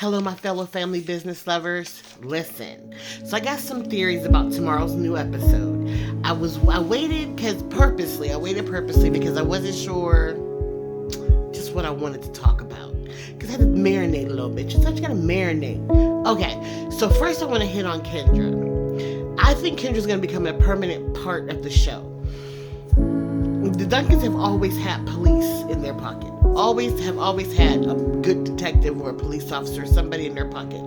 Hello, my fellow family business lovers. Listen. So I got some theories about tomorrow's new episode. I waited purposely because I wasn't sure just what I wanted to talk about. Because I had to marinate a little bit. Just you gotta marinate. Okay, so first I want to hit on Kendra. I think Kendra's going to become a permanent part of the show. The Duncans have always had police in their pocket. Always had a good detective or a police officer, somebody in their pocket.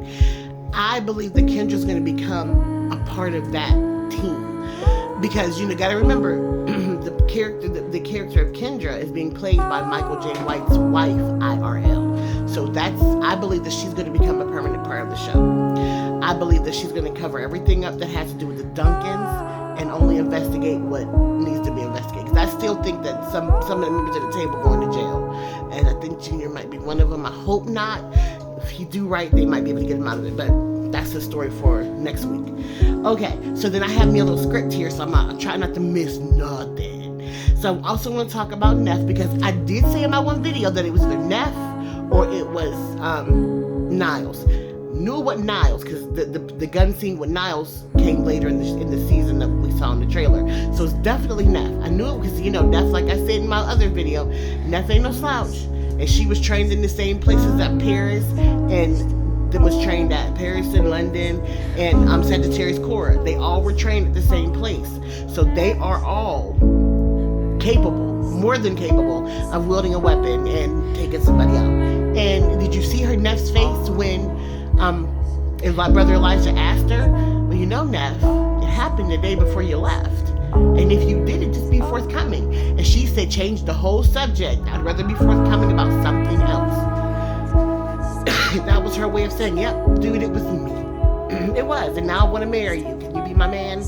I believe that Kendra's going to become a part of that team. Because, gotta remember, the character of Kendra is being played by Michael J. White's wife, IRL. So I believe that she's going to become a permanent part of the show. I believe that she's going to cover everything up that has to do with the Duncans and only investigate what needs to be investigated. Because I still think that some of the members of the table are going to jail. And I think Junior might be one of them. I hope not. If he do right, they might be able to get him out of it. But that's a story for next week. Okay, so then I have me a little script here, so I'm trying not to miss nothing. So I also want to talk about Neff, because I did say in my one video that it was either Neff or it was Niles. Knew what Niles, because the gun scene with Niles came later in the season that we saw in the trailer. So it's definitely Neff. I knew it because, Neff, like I said in my other video, Neff ain't no slouch. And she was trained in the same places at Paris, and then was trained at Paris and London and Sagittarius Cora. They all were trained at the same place. So they are all capable, more than capable, of wielding a weapon and taking somebody out. And did you see her Neff's face when my brother Elijah asked her, well, Neff, it happened the day before you left. And if you did it, just be forthcoming. And she said, change the whole subject. I'd rather be forthcoming about something else. That was her way of saying, yep, dude, it was me. It was. And now I want to marry you. Can you be my man?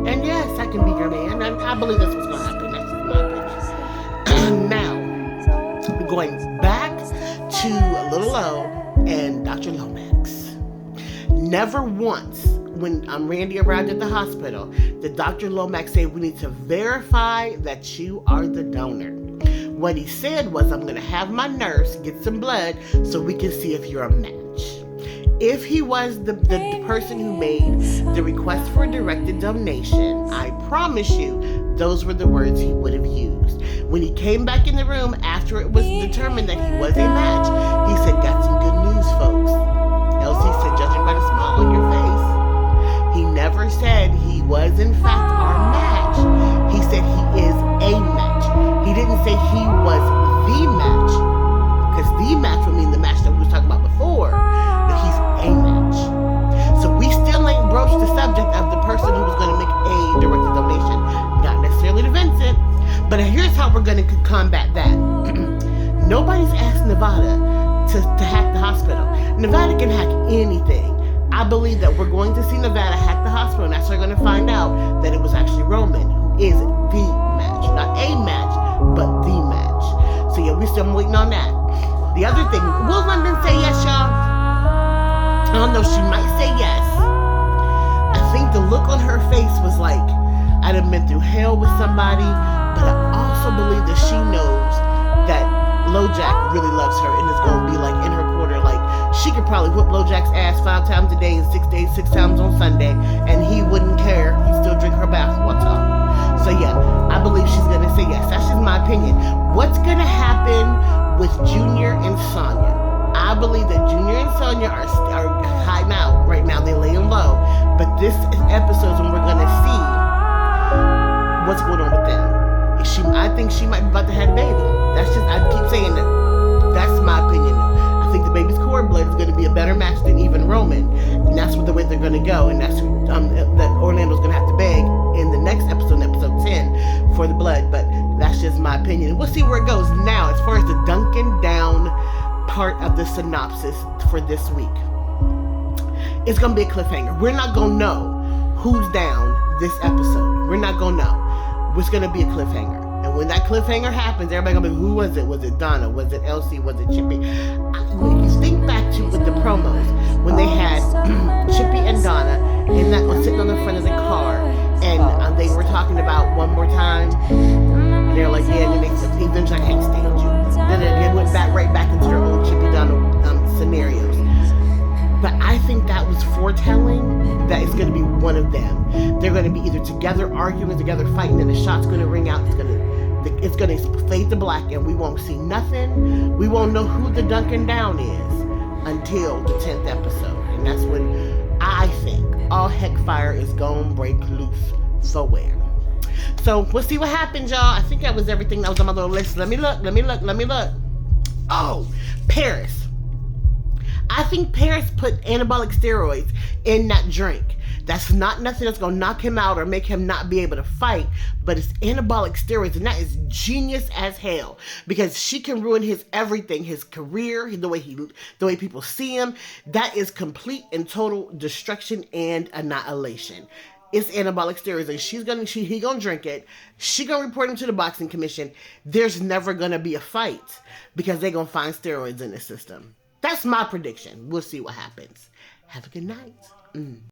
And yes, I can be your man. And I believe that's what's going to happen. That's just my opinion. Now, going back to Little O and Dr. Lomax. Never once, when Randy arrived at the hospital, did Dr. Lomax say, we need to verify that you are the donor. What he said was, I'm going to have my nurse get some blood so we can see if you're a match. If he was the person who made the request for a directed donation, I promise you, those were the words he would have used. When he came back in the room after it was determined that he was a match, he said, got some good news, folks. Elsie said, judging by the smile on your face. He never said he was in fact our match. He said he is a match. He didn't say he was the match, because the match would mean the match that we was talking about before, but he's a match. So we still ain't broached the subject of the person who was going to make a directed donation. Not necessarily to Vincent, but here's how we're going to combat that. Nobody's asked Nevada to hack the hospital. Nevada can hack anything. I believe that we're going to see Nevada hack the hospital, and that's how we're going to find out that it was actually Roman who is the match. Not a match, but the match. So yeah, we still waiting on that. The other thing, will London say yes, y'all? I don't know, she might say yes. I think the look on her face was like, I'd have been through hell with somebody, but I also believe that she knows that LoJack really loves her and is going to be like in her corner. Like, she could probably whip LoJack's ass 5 times a day in 6 days, 6 times on Sunday, and he wouldn't care. He'd still drink her bath water. So yeah, I believe she's going to say yes. That's just my opinion. What's going to happen with Junior and Sonya? I believe that Junior and Sonya are hiding out right now. They're laying low. But this episode's when we're going to see what's going on with them. I think she might be about to have a baby. That's just, I keep saying that. That's my opinion though. I think the baby's cord blood is going to be a better match than even Roman. And that's the way they're going to go. And that's who that Orlando's going to have to beg in the next episode, episode 10, for the blood. But that's just my opinion. We'll see where it goes. Now, as far as the Duncan down part of the synopsis for this week, it's going to be a cliffhanger. We're not going to know who's down this episode. We're not going to know. It's going to be a cliffhanger. And when that cliffhanger happens, everybody going to be, who was it? Was it Donna? Was it Elsie? Was it Chippy? When you think back to with the promos, when they had Chippy and Donna sitting on the front of the car, and they were talking about one more time, and they're like, yeah, and then they said, I can't stand you. Then they went right back into their old Chippy Donna scenarios. foretelling that it's going to be one of them. They're going to be either together arguing, together fighting, and the shot's going to ring out. It's going to fade to black, and we won't see nothing. We won't know who the Duncan Down is until the 10th episode, and that's when I think all heckfire is going to break loose somewhere. So we'll see what happens, y'all. I think that was everything that was on my little list. Let me look. Oh, Paris. I think Paris put anabolic steroids in that drink. That's not nothing that's going to knock him out or make him not be able to fight, but it's anabolic steroids, and that is genius as hell, because she can ruin his everything, his career, the way people see him. That is complete and total destruction and annihilation. It's anabolic steroids, and he gonna drink it. She gonna report him to the boxing commission. There's never gonna be a fight because they gonna find steroids in the system. That's my prediction. We'll see what happens. Have a good night.